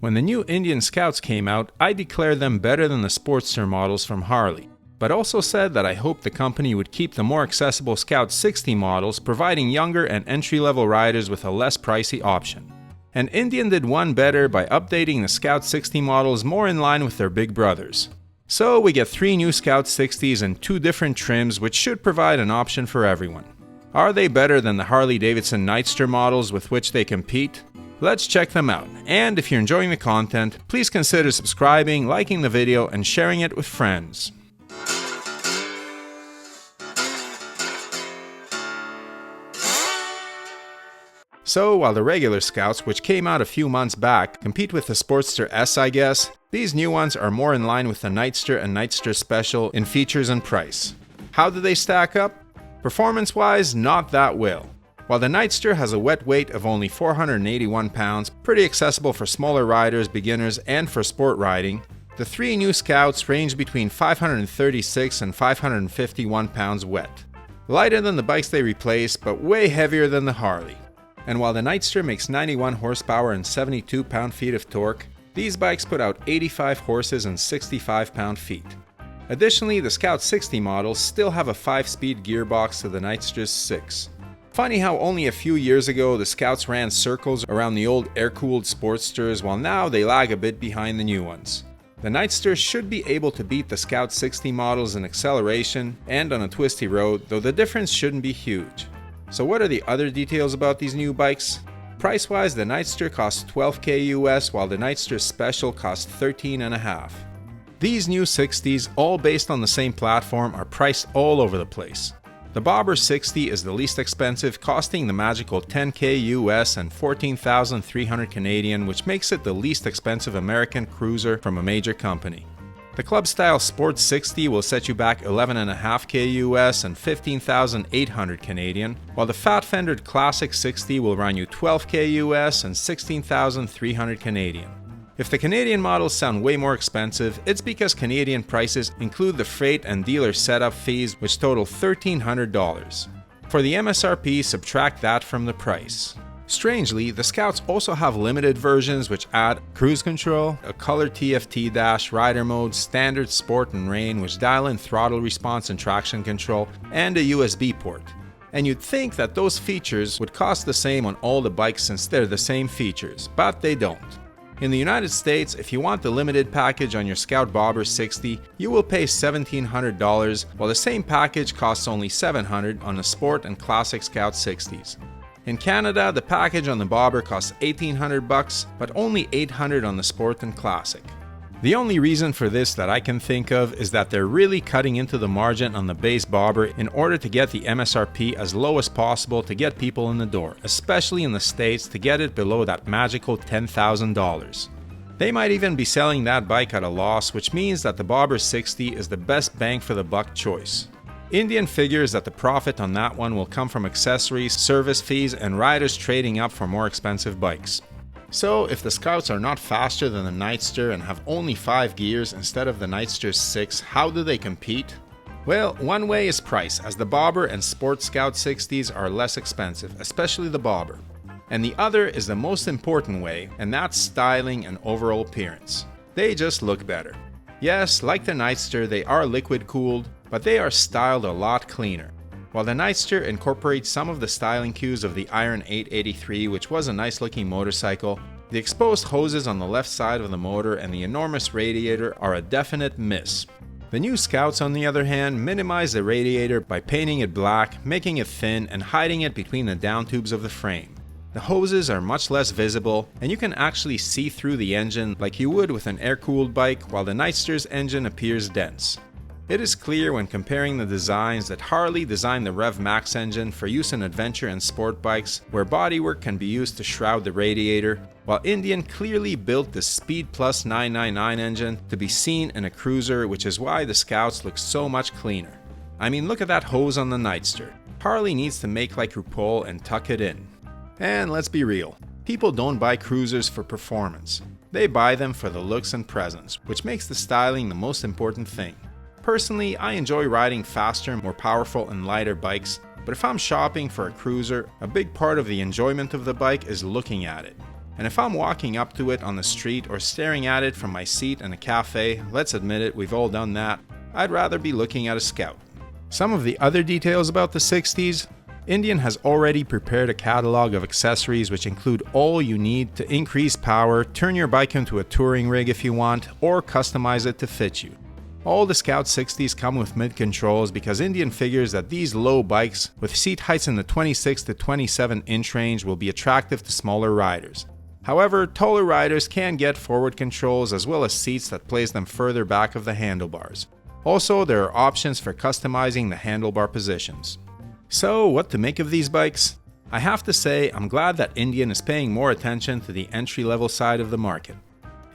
When the new Indian Scouts came out, I declared them better than the Sportster models from Harley, but also said that I hoped the company would keep the more accessible Scout 60 models, providing younger and entry-level riders with a less pricey option. And Indian did one better by updating the Scout 60 models more in line with their big brothers. So we get 3 new Scout 60s and 2 different trims, which should provide an option for everyone. Are they better than the Harley-Davidson Nightster models with which they compete? Let's check them out, and if you're enjoying the content, please consider subscribing, liking the video, and sharing it with friends. So, while the regular Scouts, which came out a few months back, compete with the Sportster S, I guess, these new ones are more in line with the Nightster and Nightster Special in features and price. How do they stack up? Performance-wise, not that well. While the Nightster has a wet weight of only 481 pounds, pretty accessible for smaller riders, beginners, and for sport riding, the 3 new Scouts range between 536 and 551 pounds wet. Lighter than the bikes they replace, but way heavier than the Harley. And while the Nightster makes 91 horsepower and 72 pound-feet of torque, these bikes put out 85 horses and 65 pound-feet. Additionally, the Scout 60 models still have a 5-speed gearbox to the Nightster's 6. Funny how only a few years ago the Scouts ran circles around the old air-cooled Sportsters, while now they lag a bit behind the new ones. The Nightster should be able to beat the Scout 60 models in acceleration and on a twisty road, though the difference shouldn't be huge. So what are the other details about these new bikes? Price-wise, the Nightster costs $12,000 US, while the Nightster Special costs $13,500. These new 60s, all based on the same platform, are priced all over the place. The Bobber 60 is the least expensive, costing the magical $10,000 US and 14,300 Canadian, which makes it the least expensive American cruiser from a major company. The Club Style Sport 60 will set you back $11,500 US and 15,800 Canadian, while the Fat Fendered Classic 60 will run you $12,000 US and 16,300 Canadian. If the Canadian models sound way more expensive, it's because Canadian prices include the freight and dealer setup fees, which total $1,300. For the MSRP, subtract that from the price. Strangely, the Scouts also have limited versions which add cruise control, a color TFT dash, rider mode, standard sport and rain which dial in throttle response and traction control, and a USB port. And you'd think that those features would cost the same on all the bikes since they're the same features, but they don't. In the United States, if you want the limited package on your Scout Bobber 60, you will pay $1,700, while the same package costs only $700 on the Sport and Classic Scout 60s. In Canada, the package on the Bobber costs $1,800, but only $800 on the Sport and Classic. The only reason for this that I can think of is that they're really cutting into the margin on the base Bobber in order to get the MSRP as low as possible to get people in the door, especially in the States, to get it below that magical $10,000. They might even be selling that bike at a loss, which means that the Bobber 60 is the best bang for the buck choice. Indian figures that the profit on that one will come from accessories, service fees, and riders trading up for more expensive bikes. So, if the Scouts are not faster than the Nightster and have only 5 gears instead of the Nightster's 6, how do they compete? Well, one way is price, as the Bobber and Sport Scout 60s are less expensive, especially the Bobber. And the other is the most important way, and that's styling and overall appearance. They just look better. Yes, like the Nightster, they are liquid cooled, but they are styled a lot cleaner. While the Nightster incorporates some of the styling cues of the Iron 883, which was a nice looking motorcycle, the exposed hoses on the left side of the motor and the enormous radiator are a definite miss. The new Scouts, on the other hand, minimize the radiator by painting it black, making it thin, and hiding it between the down tubes of the frame. The hoses are much less visible, and you can actually see through the engine like you would with an air-cooled bike, while the Nightster's engine appears dense. It is clear when comparing the designs that Harley designed the Rev Max engine for use in adventure and sport bikes, where bodywork can be used to shroud the radiator, while Indian clearly built the Speed Plus 999 engine to be seen in a cruiser, which is why the Scouts look so much cleaner. I mean, look at that hose on the Nightster. Harley needs to make like RuPaul and tuck it in. And let's be real, people don't buy cruisers for performance. They buy them for the looks and presence, which makes the styling the most important thing. Personally, I enjoy riding faster, more powerful and lighter bikes, but if I'm shopping for a cruiser, a big part of the enjoyment of the bike is looking at it. And if I'm walking up to it on the street or staring at it from my seat in a cafe, let's admit it, we've all done that, I'd rather be looking at a Scout. Some of the other details about the 60s, Indian has already prepared a catalog of accessories which include all you need to increase power, turn your bike into a touring rig if you want, or customize it to fit you. All the Scout 60s come with mid-controls because Indian figures that these low bikes with seat heights in the 26 to 27 inch range will be attractive to smaller riders. However, taller riders can get forward controls as well as seats that place them further back of the handlebars. Also, there are options for customizing the handlebar positions. So, what to make of these bikes? I have to say, I'm glad that Indian is paying more attention to the entry-level side of the market.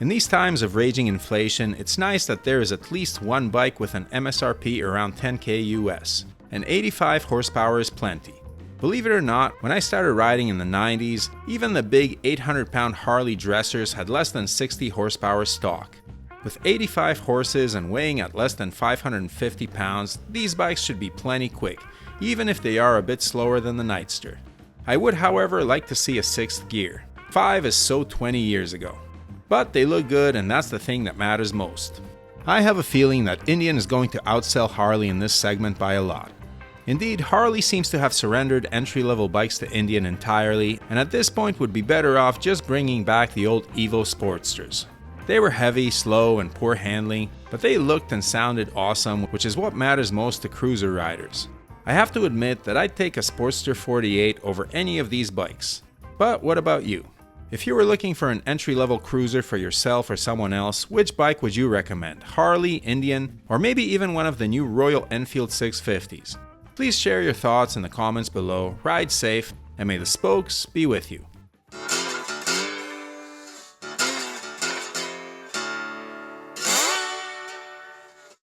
In these times of raging inflation, it's nice that there is at least one bike with an MSRP around $10,000 US, and 85 horsepower is plenty. Believe it or not, when I started riding in the 90s, even the big 800-pound Harley dressers had less than 60 horsepower stock. With 85 horses and weighing at less than 550 pounds, these bikes should be plenty quick, even if they are a bit slower than the Nightster. I would, however, like to see a 6th gear. 5 is so 20 years ago. But they look good, and that's the thing that matters most. I have a feeling that Indian is going to outsell Harley in this segment by a lot. Indeed, Harley seems to have surrendered entry-level bikes to Indian entirely, and at this point would be better off just bringing back the old Evo Sportsters. They were heavy, slow, and poor handling, but they looked and sounded awesome, which is what matters most to cruiser riders. I have to admit that I'd take a Sportster 48 over any of these bikes. But what about you? If you were looking for an entry-level cruiser for yourself or someone else, which bike would you recommend? Harley, Indian, or maybe even one of the new Royal Enfield 650s? Please share your thoughts in the comments below, ride safe, and may the spokes be with you.